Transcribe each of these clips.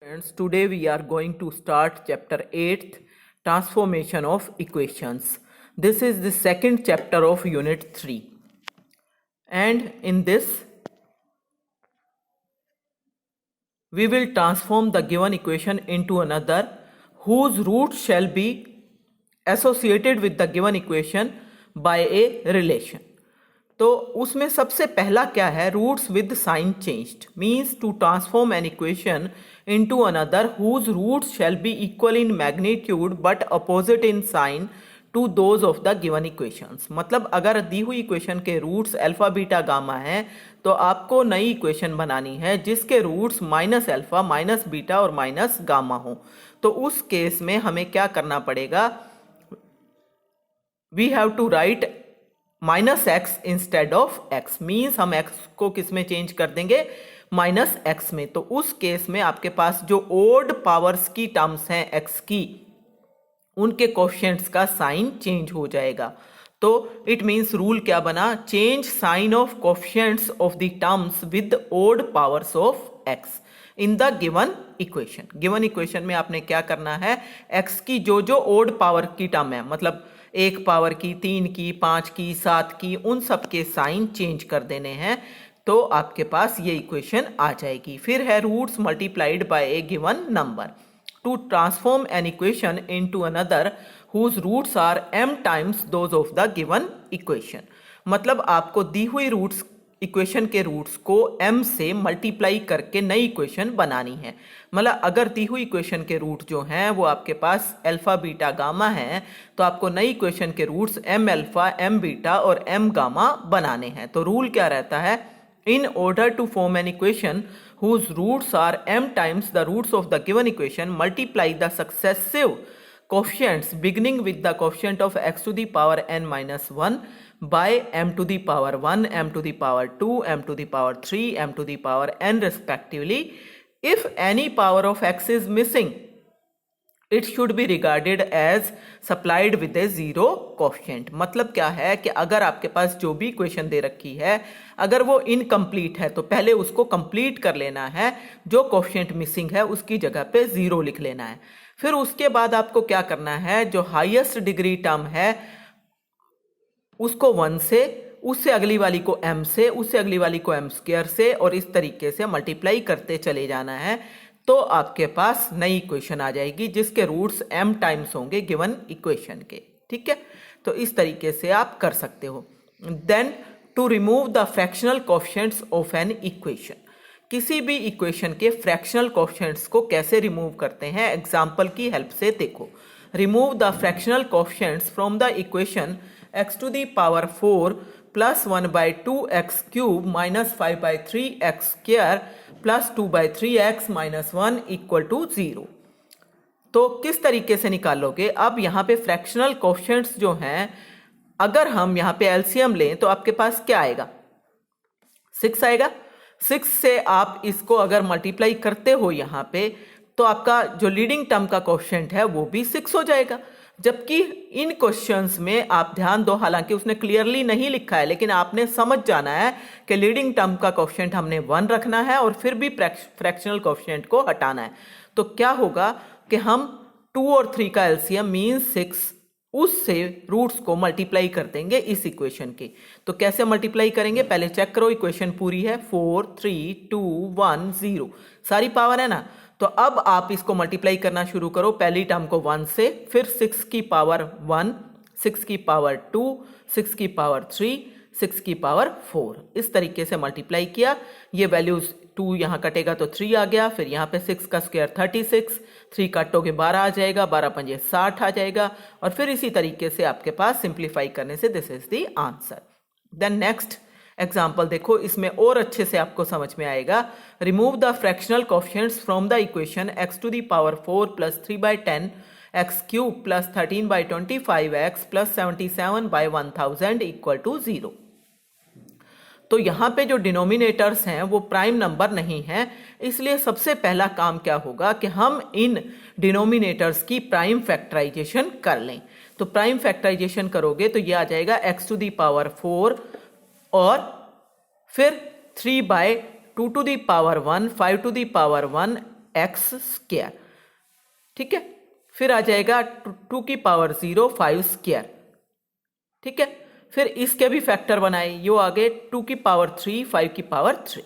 Friends, today we are going to start chapter 8th, Transformation of Equations. This is the second chapter of unit 3. And in this, we will transform the given equation into another whose roots shall be associated with the given equation by a relation. तो उसमें सबसे पहला क्या है, roots with sign changed means to transform an equation into another whose roots shall be equal in magnitude but opposite in sign to those of the given equations. मतलब अगर दी हुई equation के रूट्स अल्फा बीटा गामा हैं तो आपको नई equation बनानी है जिसके roots minus alpha minus beta और माइनस गामा हो। तो उस केस में हमें क्या करना पड़ेगा, we have to write minus x instead of x means हम एक्स को किस में चेंज कर देंगे, माइनस एक्स में। तो उस केस में आपके पास जो ओड पावर्स की टर्म्स हैं एक्स की, उनके कोफिशिएंट्स का साइन चेंज हो जाएगा। तो इट मीन्स रूल क्या बना, change sign of coefficients of the terms with odd powers of x in the given equation. Given equation में आपने क्या करना है, एक्स की जो जो ओड पावर की टर्म है, मतलब 1 पावर की, 3 की, 5 की, 7 की, उन सब के साइन चेंज कर देने हैं तो आपके पास ये इक्वेशन आ जाएगी। फिर है roots multiplied by a given number to transform an equation into another whose roots are m times those of the given equation. मतलब आपको दी हुई रूट्स इक्वेशन के रूट्स को m से मल्टीप्लाई करके नई इक्वेशन बनानी है। मतलब अगर दी हुई इक्वेशन के रूट जो हैं वो आपके पास अल्फा बीटा गामा हैं तो आपको नई इक्वेशन के roots m alpha m beta और m गामा बनाने हैं। तो रूल क्या रहता है, in order to form an equation whose roots are m times the roots of the given equation multiply the successive coefficients beginning with the coefficient of x to the power n minus 1 by m to the power 1, m to the power 2, m to the power 3, m to the power n respectively. If any power of x is missing, it should be regarded as supplied with a zero coefficient. मतलब क्या है कि अगर आपके पास जो भी equation दे रखी है अगर वो इनकम्प्लीट है तो पहले उसको कंप्लीट कर लेना है, जो कोफिशिएंट मिसिंग है उसकी जगह पे जीरो लिख लेना है। फिर उसके बाद आपको क्या करना है, जो हाईएस्ट डिग्री टर्म है उसको 1 से, उससे अगली वाली को m से, उससे अगली वाली को m स्क्वायर से, और इस तरीके से मल्टीप्लाई करते चले जाना है तो आपके पास नई इक्वेशन आ जाएगी जिसके रूट्स m टाइम्स होंगे गिवन इक्वेशन के। ठीक है, तो इस तरीके से आप कर सकते हो। Then to remove the fractional coefficients of an equation, किसी भी इक्वेशन के फ्रैक्शनल कोफिशिएंट्स को कैसे रिमूव करते हैं, एग्जाम्पल की हेल्प से देखो। Remove the fractional coefficients from the equation x to the power 4 plus 1 by 2x cube minus 5 by 3x square plus 2 by 3x minus 1 equal to 0। तो किस तरीके से निकालोगे, अब यहाँ पे फ्रैक्शनल कोफिशिएंट्स जो हैं अगर हम यहाँ पे एलसीएम लें तो आपके पास क्या आएगा, 6 आएगा। 6 से आप इसको अगर मल्टीप्लाई करते हो यहाँ पे तो आपका जो लीडिंग टर्म का कोफिशिएंट है वो भी 6 हो जाएगा। जबकि इन क्वेश्चंस में आप ध्यान दो, हालांकि उसने क्लियरली नहीं लिखा है लेकिन आपने समझ जाना है कि लीडिंग टर्म का कोफिशिएंट हमने 1 रखना है और फिर भी फ्रैक्शनल कोफिशिएंट को हटाना है। तो क्या होगा कि हम 2 और 3 का एलसीएम मीन्स 6, उससे रूट्स को मल्टीप्लाई कर देंगे इस इक्वेशन के। तो कैसे मल्टीप्लाई करेंगे, पहले चेक करो, इक्वेशन पूरी है 4 3 2 1 0, सारी पावर है ना। तो अब आप इसको मल्टीप्लाई करना शुरू करो, पहली टर्म को 1 से, फिर 6 की पावर 1, 6 की पावर 2, 6 की पावर 3, 6 की पावर 4, इस तरीके से मल्टीप्लाई किया। ये वैल्यूज 2 यहाँ कटेगा तो 3 आ गया, फिर यहाँ पे 6 का स्क्वायर 36, 3 काटोगे 12 आ जाएगा, 12 पंजे 60 आ जाएगा, और फिर इसी तरीके से आपके पास सिंप्लीफाई करने से this is the answer. Then next example देखो, इसमें और अच्छे से आपको समझ में आएगा। Remove the fractional coefficients from the equation x to the power 4 plus 3 by 10 x cube plus 13 by 25 x plus 77 by 1000 equal to 0। तो यहाँ पे जो डिनोमिनेटर्स हैं वो प्राइम नंबर नहीं है, इसलिए सबसे पहला काम क्या होगा कि हम इन डिनोमिनेटर्स की प्राइम फैक्टराइजेशन कर लें। तो प्राइम फैक्टराइजेशन करोगे तो ये आ जाएगा x टू द पावर 4 और फिर 3 by 2 to the power 1, 5 to the power 1 x square, ठीक है। फिर आ जाएगा 2 की पावर 0 5 स्क्वायर, ठीक है। फिर इसके भी फैक्टर बनाए, यो आ गए 2 की पावर 3 5 की पावर 3,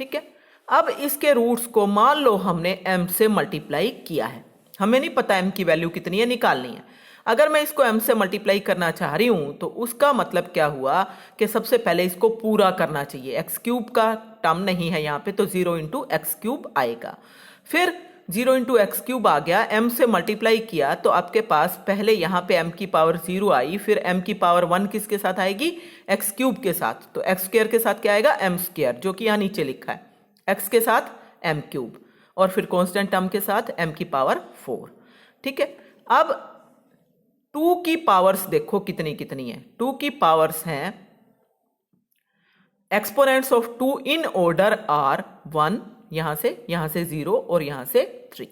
ठीक है। अब इसके रूट्स को मान लो हमने m से मल्टीप्लाई किया है, हमें नहीं पता m की वैल्यू कितनी है, निकालनी है। अगर मैं इसको m से मल्टीप्लाई करना चाह रही हूं तो उसका मतलब क्या हुआ कि सबसे पहले इसको पूरा करना चाहिए। एक्स क्यूब का टर्म नहीं है यहाँ पे, तो 0 इंटू एक्स क्यूब आएगा। फिर 0 इंटू एक्स क्यूब आ गया, m से मल्टीप्लाई किया तो आपके पास पहले यहाँ पे m की पावर 0 आई, फिर m की पावर 1 किसके साथ आएगी, एक्स क्यूब के साथ, तो एक्स स्क्वायर के साथ क्या आएगा, m स्क्वायर, जो कि यहाँ नीचे लिखा है, x के साथ m क्यूब, और फिर कांस्टेंट टर्म के साथ m की पावर 4, ठीक है। अब 2 की पावर्स देखो कितनी कितनी है, 2 की पावर्स हैं, exponents of 2 in order are 1, यहां से 0 और यहां से 3,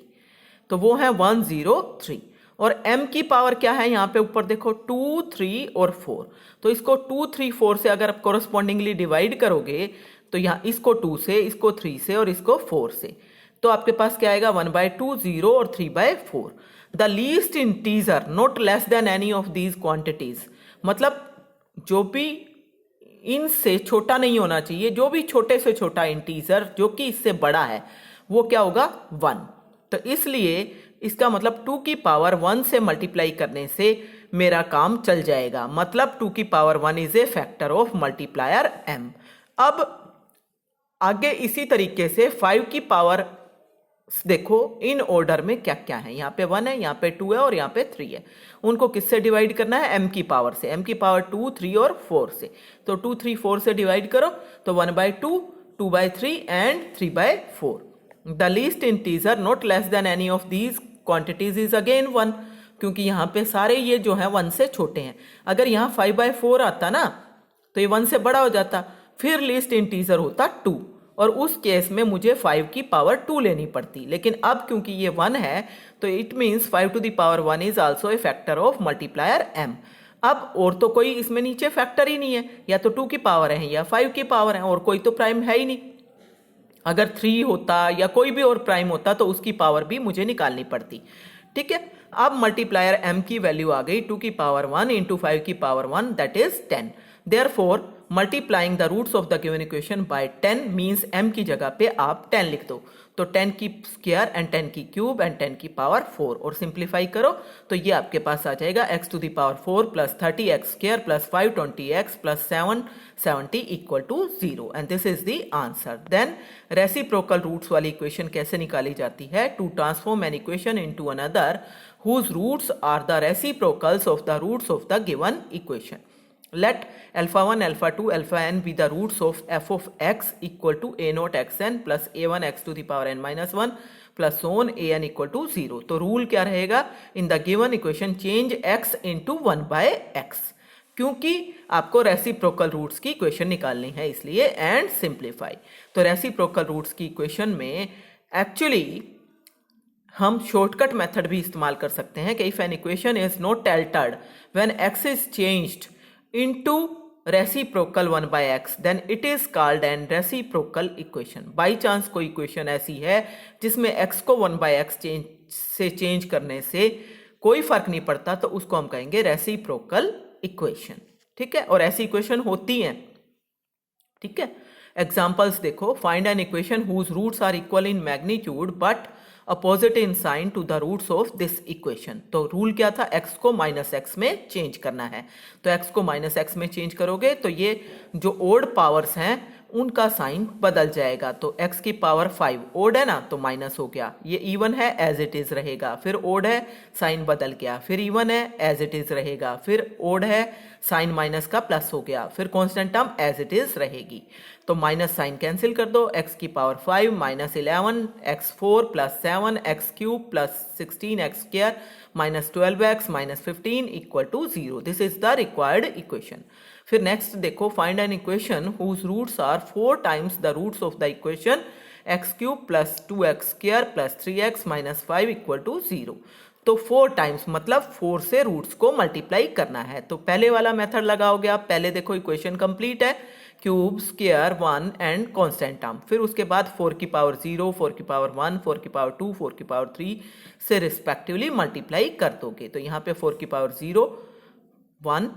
तो वो है 1 0 3। और m की पावर क्या है, यहां पे ऊपर देखो 2 3 और 4, तो इसको 2 3 4 से अगर आप कोरस्पॉन्डिंगली डिवाइड करोगे तो यहाँ इसको 2 से, इसको 3 से और इसको 4 से, तो आपके पास क्या आएगा 1/2 0 और 3/4। The least integer not less than any of these quantities, मतलब जो भी इनसे छोटा नहीं होना चाहिए, जो भी छोटे से छोटा इंटीजर जो कि इससे बड़ा है वो क्या होगा 1। तो इसलिए इसका मतलब 2 की पावर 1 से मल्टीप्लाई करने से मेरा काम चल जाएगा, मतलब 2 की power 1 is a factor of multiplier m। अब आगे इसी तरीके से 5 की पावर देखो इन ऑर्डर में क्या क्या है, यहाँ पे 1 है, यहाँ पे 2 है और यहाँ पे 3 है, उनको किससे डिवाइड करना है, m की पावर से, m की पावर 2 3 और 4 से, तो 2 3 4 से डिवाइड करो तो 1/2 2/3 and 3/4। The least integer not less than any of these quantities is again 1, क्योंकि यहाँ पे सारे ये जो है 1 से छोटे हैं। अगर यहाँ 5/4 आता ना तो ये 1 से बड़ा हो जाता, फिर लीस्ट इंटीजर होता 2, और उस केस में मुझे 5 की पावर 2 लेनी पड़ती, लेकिन अब क्योंकि ये 1 है तो it means 5 to the power 1 is also a factor of multiplier m। अब और तो कोई इसमें नीचे फैक्टर ही नहीं है, या तो 2 की पावर है या 5 की पावर है, और कोई तो प्राइम है ही नहीं। अगर 3 होता या कोई भी और प्राइम होता तो उसकी पावर भी मुझे निकालनी पड़ती, ठीक है। अब मल्टीप्लायर m की वैल्यू आ गई 2 की पावर 1 इंटू 5 की power 1 that is 10। Therefore multiplying the roots of the given equation by 10 means m की जगह पे आप 10 लिख दो, तो 10 की स्क्वायर एंड 10 की क्यूब एंड 10 की पावर 4, और सिंप्लीफाई करो तो ये आपके पास आ जाएगा x to the power 4 plus 30x square plus 520x plus 770 equal to 0, and this is the answer. Then reciprocal roots वाली इक्वेशन कैसे निकाली जाती है, to transform an equation into another whose roots are the reciprocals of the roots of the given equation. Let alpha 1, alpha 2, alpha n be the roots of f of x equal to a naught xn plus a1 x to the power n minus 1 plus so on an equal to 0. तो rule क्या रहेगा, इन the given equation change x into 1 by x, क्योंकि आपको reciprocal roots की equation निकालनी है इसलिए, and simplify. तो रेसिप्रोकल रूट्स की इक्वेशन में एक्चुअली हम शॉर्टकट मेथड भी इस्तेमाल कर सकते हैं कि if an equation is not altered when x is changed into reciprocal 1 by x then it is called an reciprocal equation. By chance कोई इक्वेशन ऐसी है जिसमें x को 1 by x से चेंज करने से कोई फर्क नहीं पड़ता तो उसको हम कहेंगे रेसिप्रोकल इक्वेशन, ठीक है। और ऐसी इक्वेशन होती हैं, ठीक है। एग्जाम्पल्स देखो, find an equation whose roots are equal in magnitude but opposite in sign to the roots of this equation. तो रूल क्या था, x को माइनस एक्स में चेंज करना है, तो x को माइनस एक्स में चेंज करोगे तो ये जो ओड पावर्स हैं उनका साइन बदल जाएगा। तो x की पावर 5 ओड है ना तो माइनस हो गया, ये इवन है एज इट इज रहेगा, फिर ओड है साइन बदल गया, फिर इवन है एज इट इज रहेगा, फिर ओड है साइन माइनस का प्लस हो गया, फिर constant term as it is रहेगी। तो माइनस साइन कैंसिल कर दो, x की power 5 minus 11 x4 plus 7 x cube plus 16 x square minus 12x minus 15 equal to 0। This is the required equation. फिर नेक्स्ट देखो, find an equation whose roots are 4 times the roots of the equation x cube plus 2x square plus 3x minus 5 equal to 0। तो 4 times मतलब 4 से roots को multiply करना है। तो पहले वाला मेथड लगाओगे आप, पहले देखो इक्वेशन कंप्लीट है cube square 1 and constant term, फिर उसके बाद 4 की पावर 0, 4 की पावर 1, 4 की पावर 2, 4 की पावर 3 से रिस्पेक्टिवली मल्टीप्लाई कर दोगे। तो यहाँ पे 4 की पावर 0, 1,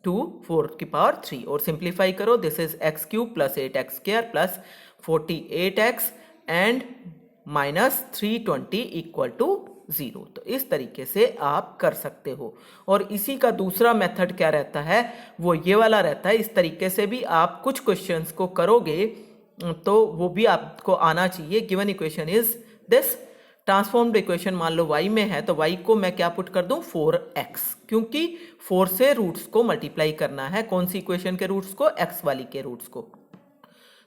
2, 4 की पावर 3 और सिंप्लीफाई करो, this is x cube plus 8x square plus 48x and minus 320 equal to 0। तो इस तरीके से आप कर सकते हो। और इसी का दूसरा मेथड क्या रहता है, वो ये वाला रहता है। इस तरीके से भी आप कुछ क्वेश्चंस को करोगे तो वो भी आपको आना चाहिए। Given equation is this, transformed equation मान लो y में है तो y को मैं क्या पुट कर दूं 4x, क्योंकि 4 से रूट्स को मल्टीप्लाई करना है। कौन सी इक्वेशन के रूट्स को, x वाली के रूट्स को।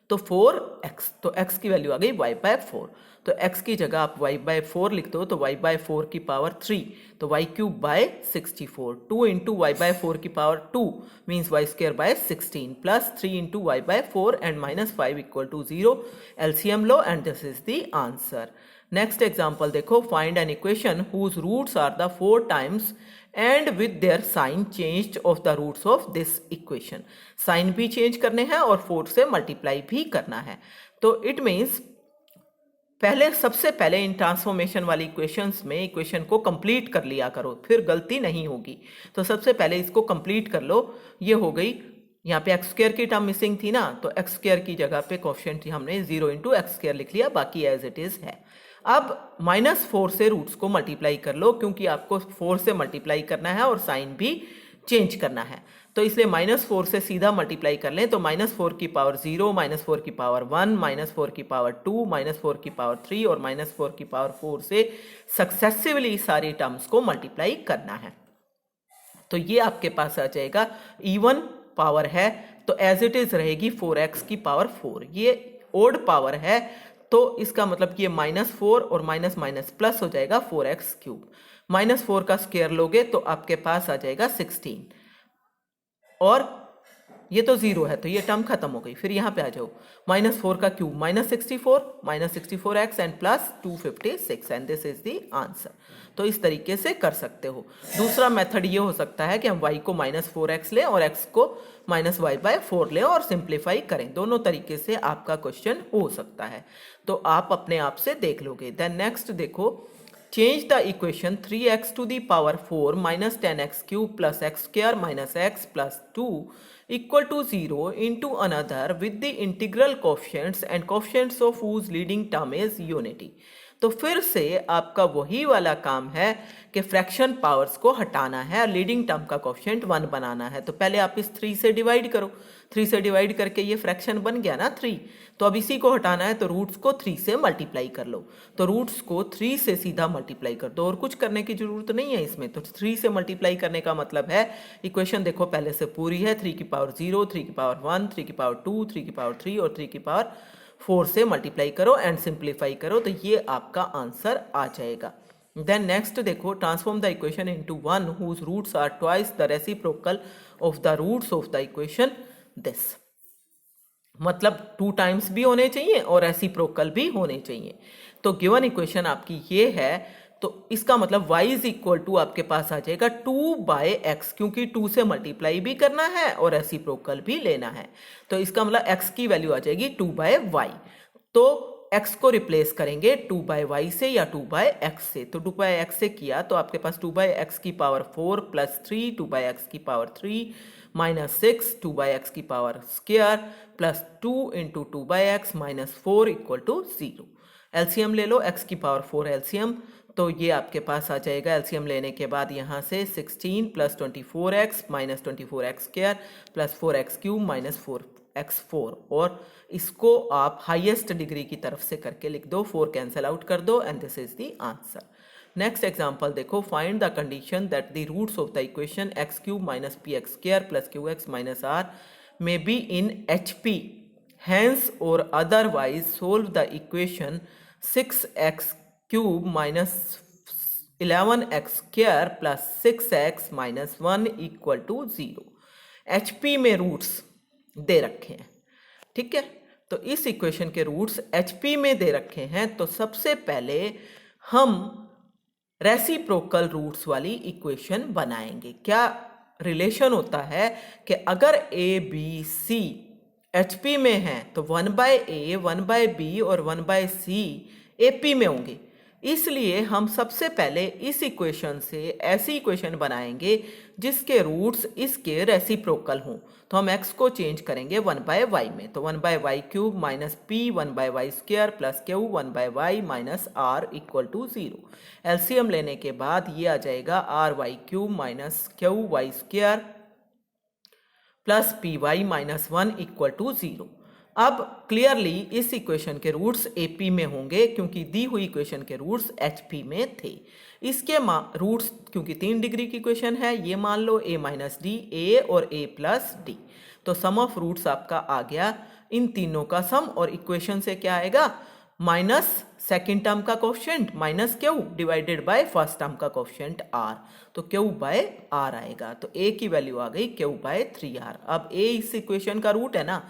तो 4x, तो x की वैल्यू आ गई y/4। तो x की जगह आप y/4 लिख दो तो y/4 की पावर 3, तो y cube by 64, 2 into y/4 की power 2 means y square by 16 plus 3 into y/4 and minus 5 equal to 0। LCM लो and this is the answer. Next example देखो, find an equation whose roots are the 4 times and with their sign change of the roots of this equation. Sign भी change करने हैं और 4 से multiply भी करना है। तो इट मीन्स सबसे पहले इन ट्रांसफॉर्मेशन वाली इक्वेशंस में इक्वेशन को कंप्लीट कर लिया करो, फिर गलती नहीं होगी। तो सबसे पहले इसको कंप्लीट कर लो। ये हो गई, यहाँ पे एक्स स्क्वायर की टर्म मिसिंग थी ना, तो एक्स स्क्वायर की जगह पे कोएफिशिएंट हमने 0 इंटू एक्स स्क्वायर लिख लिया, बाकी एज इट इज है। अब -4 से रूट्स को मल्टीप्लाई कर लो, क्योंकि आपको 4 से मल्टीप्लाई करना है और साइन भी चेंज करना है। तो इसलिए -4 से सीधा मल्टीप्लाई कर लें तो -4 की पावर 0, -4 की पावर 1, -4 की पावर 2, -4 की पावर 3 और -4 की पावर 4 से सक्सेसिवली सारी टर्म्स को मल्टीप्लाई करना है। तो ये आपके पास आ जाएगा, इवन पावर है तो एज इट इज रहेगी 4x की पावर 4। ये ओड पावर है तो इसका मतलब ये -4 और माइनस माइनस प्लस हो जाएगा 4x क्यूब। -4 का स्क्वायर लोगे तो आपके पास आ जाएगा 16 और ये तो 0 है तो ये टर्म खत्म हो गई। फिर यहाँ पे आ जाओ, -4 का cube -64, -64x and plus 256 and this is the answer. तो इस तरीके से कर सकते हो। दूसरा मेथड ये हो सकता है कि हम y को -4x लें और x को -y/4 लें और सिंप्लीफाई करें। दोनों तरीके से आपका क्वेश्चन हो सकता है, तो आप अपने आप से देख लोगे। देन नेक्स्ट देखो, change the equation 3x to the power 4 minus 10x cube plus x square minus x plus 2 equal to 0 into another with the integral coefficients and coefficients of whose leading term is unity। तो फिर से आपका वही वाला काम है कि fraction powers को हटाना है और लीडिंग टर्म का कोएफिशिएंट 1 बनाना है। तो पहले आप इस 3 से डिवाइड करो, 3 से डिवाइड करके ये फ्रैक्शन बन गया ना 3। तो अब इसी को हटाना है तो रूट्स को 3 से मल्टीप्लाई कर लो। तो रूट्स को 3 से सीधा मल्टीप्लाई कर दो और कुछ करने की जरूरत नहीं है इसमें। तो 3 से मल्टीप्लाई करने का मतलब है, इक्वेशन देखो पहले से पूरी है, 3 की पावर 0, 3 की पावर 1, 3 की पावर 2, 3 की पावर 3 और 3 की पावर 4 से मल्टीप्लाई करो एंड सिंप्लीफाई करो तो ये आपका आंसर आ जाएगा। देन नेक्स्ट देखो, transform the equation into one whose roots are twice the reciprocal of the roots of the equation this. मतलब 2 टाइम्स भी होने चाहिए और रेसिप्रोकल भी होने चाहिए। तो गिवन इक्वेशन आपकी ये है, तो इसका मतलब y इज इक्वल टू आपके पास आ जाएगा 2/x, क्योंकि 2 से मल्टीप्लाई भी करना है और रेसिप्रोकल भी लेना है। तो इसका मतलब x की वैल्यू आ जाएगी 2/y। तो x को रिप्लेस करेंगे 2/y से या 2/x से। तो 2/x से किया तो आपके पास 2/x की पावर 4 प्लस 3, 2/x की पावर 3 माइनस 6, 2/x की power square plus 2 into 2/x minus 4 equal to 0। LCM ले लो, x की पावर 4 एलसीएम, तो ये आपके पास आ जाएगा एलसीएम लेने के बाद यहाँ से 16 plus 24x minus 24x square plus 4x cube minus 4x4। और इसको आप हाईएस्ट डिग्री की तरफ से करके लिख दो, 4 कैंसिल आउट कर दो and this is the answer. Next example देखो, find the condition that the roots of the equation x cube minus px square plus qx minus r may be in HP, hence or otherwise solve the equation 6x cube minus 11x square plus 6x minus 1 equal to 0। HP में roots दे रखे हैं, ठीक है। तो इस equation के roots HP में दे रखे हैं, तो सबसे पहले हम रेसिप्रोकल रूट्स वाली इक्वेशन बनाएंगे। क्या रिलेशन होता है कि अगर A B C HP में हैं तो 1/A, 1/B और 1/C AP में होंगे। इसलिए हम सबसे पहले इस इक्वेशन से ऐसी इक्वेशन बनाएंगे जिसके रूट्स इसके रेसिप्रोकल हों। तो हम x को चेंज करेंगे 1/y में, तो 1/y cube minus p 1/y square plus q 1/y minus r equal to 0। LCM लेने के बाद ये आ जाएगा ry cube minus qy square plus p y minus 1 equal to 0। अब क्लियरली इस इक्वेशन के रूट्स AP में होंगे क्योंकि दी हुई इक्वेशन के रूट्स HP में थे। इसके रूट्स क्योंकि 3 डिग्री की इक्वेशन है, ये मान लो a माइनस डी, a और a प्लस डी। तो सम ऑफ रूट्स आपका आ गया इन तीनों का सम, और इक्वेशन से क्या आएगा माइनस सेकेंड टर्म का coefficient minus Q divided by first term का कोफिशिएंट r, तो क्यू बाय r आएगा। तो a की वैल्यू आ गई क्यू बाय 3r। अब a इस इक्वेशन का रूट है ना,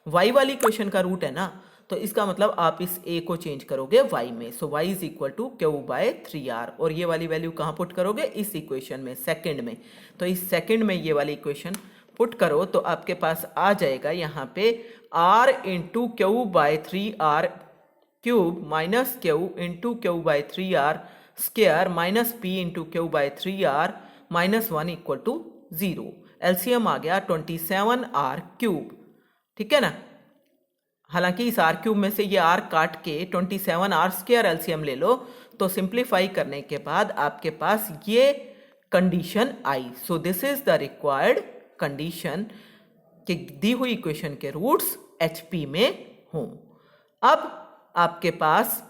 y वाली इक्वेशन का रूट है ना, तो इसका मतलब आप इस a को चेंज करोगे y में। So y is equal to q by 3r, और ये वाली वैल्यू कहाँ पुट करोगे इस इक्वेशन में सेकेंड में। तो इस सेकेंड में ये वाली इक्वेशन पुट करो तो आपके पास आ जाएगा यहाँ पे r into q by 3r cube minus q into q by 3r square minus p into q by 3r minus 1 equal to 0। LCM आ गया 27r क्यूब, ठीक है ना। हालांकि इस r क्यूब में से ये r काट के 27r स्क्वायर एलसीएम ले लो, तो सिंप्लीफाई करने के बाद आपके पास ये condition I. So this is the required condition कि दी हुई इक्वेशन के रूट्स HP में हों। अब आपके पास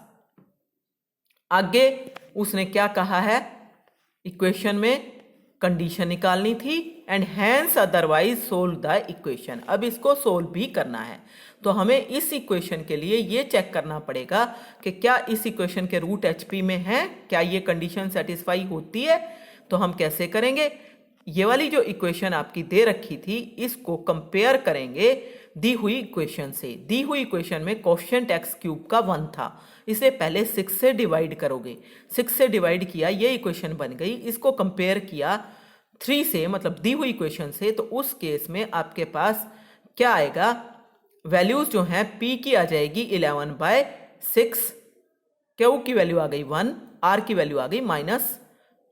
आगे उसने क्या कहा है, इक्वेशन में कंडीशन निकालनी थी and hence otherwise solve the equation. अब इसको सोल्व भी करना है, तो हमें इस इक्वेशन के लिए ये चेक करना पड़ेगा कि क्या इस इक्वेशन के रूट HP में है, क्या ये कंडीशन सेटिस्फाई होती है। तो हम कैसे करेंगे, ये वाली जो इक्वेशन आपकी दे रखी थी इसको कंपेयर करेंगे दी हुई इक्वेशन से। दी हुई इक्वेशन में कोफिशिएंट x क्यूब का 1 था, इसे पहले 6 से डिवाइड करोगे, 6 से डिवाइड किया, ये इक्वेशन बन गई। इसको कंपेयर किया 3 से, मतलब दी हुई इक्वेशन से, तो उस केस में आपके पास क्या आएगा, वैल्यूज जो हैं p की आ जाएगी 11/6, q की वैल्यू आ गई 1, r की वैल्यू आ गई माइनस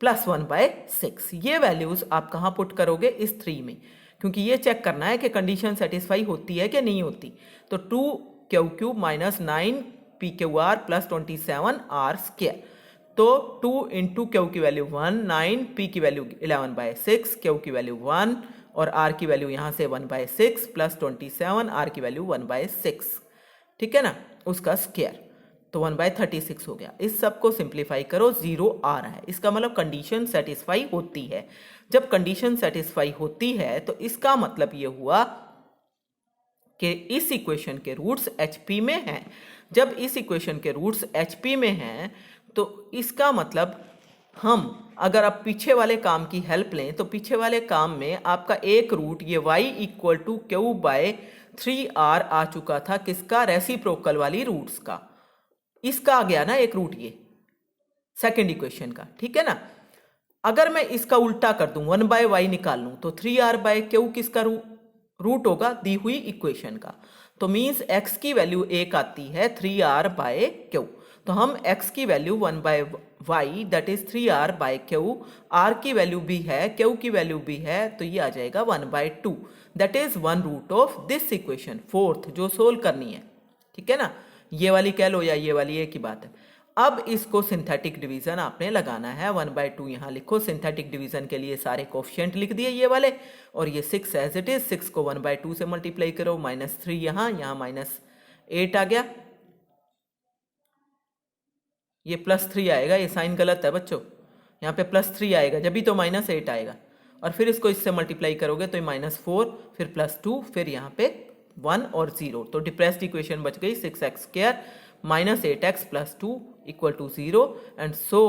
प्लस 1/6। ये वैल्यूज आप कहाँ पुट करोगे इस 3 में, क्योंकि ये चेक करना है कि कंडीशन सेटिस्फाई होती है कि नहीं होती। तो 2q cube minus 9pqr plus 27r square, तो 2 इंटू क्यू की वैल्यू 1, 9, p की वैल्यू 11/6, q की वैल्यू 1 और r की वैल्यू यहाँ से 1/6 प्लस 27, r की वैल्यू 1/6, ठीक है ना, उसका स्क्वायर, तो 1/36 हो गया। इस सब को सिंप्लीफाई करो, 0 आ रहा है, इसका मतलब कंडीशन सेटिस्फाई होती है। जब कंडीशन सेटिस्फाई होती है तो इसका मतलब ये हुआ कि इस इक्वेशन के रूट्स HP में हैं। जब इस इक्वेशन के रूट्स HP में हैं तो इसका मतलब हम अगर आप पीछे वाले काम की हेल्प लें तो पीछे वाले काम में आपका एक रूट ये y equal to q by 3r आ चुका था, किसका, रेसिप्रोकल वाली रूट्स का। इसका आ गया ना एक रूट ये सेकेंड इक्वेशन का, ठीक है ना। अगर मैं इसका उल्टा कर दूं 1/y निकाल लूं तो 3r/q किसका रूट होगा, दी हुई इक्वेशन का। तो मींस x की वैल्यू 1 आती है 3r/q, तो हम x की value 1/y that is 3r/q, r की वैल्यू भी है, q की वैल्यू भी है, तो ये आ जाएगा 1/2 that is 1 root of this equation, fourth जो सोल्व करनी है, ठीक है ना। ये वाली कह लो या ये वाली, एक ही बात है। अब इसको सिंथेटिक डिवीजन आपने लगाना है, 1/2 यहाँ लिखो। सिंथेटिक डिवीजन के लिए सारे कोफिशिएंट लिख दिए ये वाले, और ये 6 एज इट इज, 6 को 1/2 से मल्टीप्लाई करो, -3 यहाँ -8 आ गया, ये +3 आएगा, ये साइन गलत है बच्चों, यहाँ पे +3 आएगा जब भी तो -8 आएगा, और फिर इसको इससे मल्टीप्लाई करोगे तो -4, फिर +2, फिर यहाँ पे 1 और 0, तो डिप्रेस्ड इक्वेशन बच गई 6x² -8x + 2 = 0, and so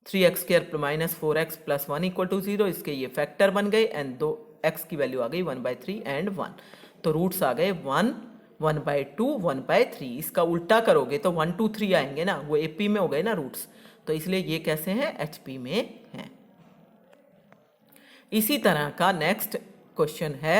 3x² - 4x + 1 = 0। इसके ये फैक्टर बन गए एंड दो x की वैल्यू आ गई 1/3 एंड 1, तो रूट्स आ गए 1, 1/2, 1/3। इसका उल्टा करोगे तो 1, 2, 3 आएंगे ना, वो AP में हो गए ना रूट्स, तो इसलिए ये कैसे हैं, HP में हैं। इसी तरह का नेक्स्ट क्वेश्चन है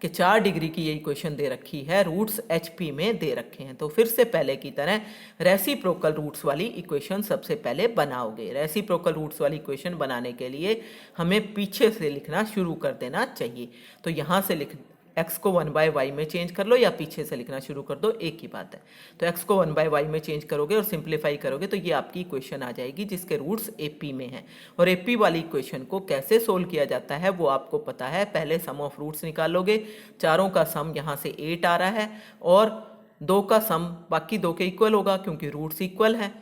कि 4 डिग्री की ये इक्वेशन दे रखी है, रूट्स HP में दे रखे हैं। तो फिर से पहले की तरह रेसिप्रोकल रूट्स वाली इक्वेशन सबसे पहले बनाओगे। रेसिप्रोकल रूट्स वाली इक्वेशन बनाने के लिए हमें पीछे से लिखना शुरू कर देना चाहिए। तो यहाँ से लिख x को 1/y में चेंज कर लो या पीछे से लिखना शुरू कर दो, एक ही बात है। तो x को 1/y में चेंज करोगे और सिंप्लीफाई करोगे तो ये आपकी इक्वेशन आ जाएगी जिसके रूट्स AP में हैं। और AP वाली इक्वेशन को कैसे सोल्व किया जाता है वो आपको पता है। पहले सम ऑफ रूट्स निकालोगे, चारों का सम यहाँ से 8 आ रहा है और 2 का सम बाकी 2 के इक्वल होगा क्योंकि रूट्स इक्वल हैं,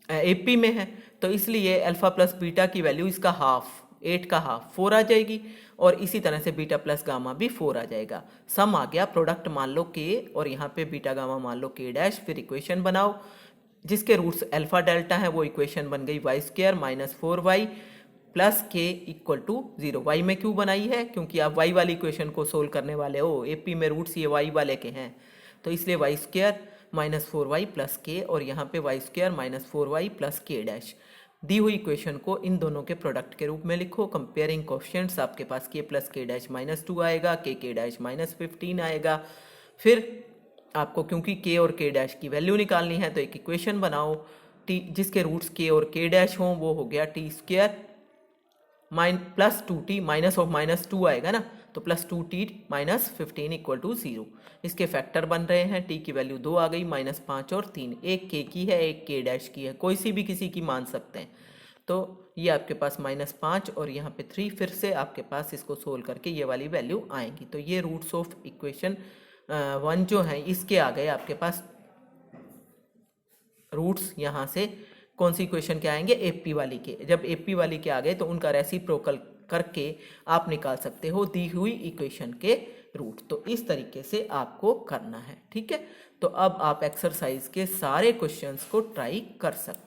AP में है। तो इसलिए अल्फा प्लस बीटा की वैल्यू इसका हाफ, 8 का हाफ 4 आ जाएगी और इसी तरह से बीटा प्लस गामा भी 4 आ जाएगा। सम आ गया, प्रोडक्ट मान लो k और यहाँ पे बीटा गामा मान लो k डैश। फिर इक्वेशन बनाओ जिसके रूट्स अल्फा डेल्टा है, वो इक्वेशन बन गई y² minus 4y plus k equal to 0। y में क्यों बनाई है? क्योंकि आप y वाली इक्वेशन को सोल्व करने वाले हो, AP में रूट्स ये y वाले के हैं, तो इसलिए y² minus 4y plus k और यहाँ पे y² minus 4y plus k dash. दी हुई इक्वेशन को इन दोनों के प्रोडक्ट के रूप में लिखो। कंपेयरिंग कोएफिशिएंट्स आपके पास k plus k dash minus 2 आएगा, k डैश माइनस 15 आएगा। फिर आपको क्योंकि k और k डैश की वैल्यू निकालनी है तो एक इक्वेशन बनाओ t जिसके रूट्स k और k डैश हों, वो हो गया t² plus 2t minus of minus 2 आएगा ना, तो plus 2t minus 15 equal to 0। इसके फैक्टर बन रहे हैं, t की वैल्यू 2 आ गई, माइनस 5 और 3, एक k की है एक k डैश की है, कोई सी भी किसी की मान सकते हैं। तो ये आपके पास माइनस 5 और यहाँ पे 3, फिर से आपके पास इसको सोल्व करके ये वाली वैल्यू आएंगी। तो ये रूट्स ऑफ इक्वेशन 1 जो है इसके आ गए आपके पास रूट्स। यहाँ से कौन सी इक्वेशन के आएंगे? AP वाली के। जब AP वाली के आ गए तो उनका रेसिप्रोकल करके आप निकाल सकते हो दी हुई इक्वेशन के रूट। तो इस तरीके से आपको करना है, ठीक है। तो अब आप एक्सरसाइज के सारे क्वेश्चंस को ट्राई कर सकते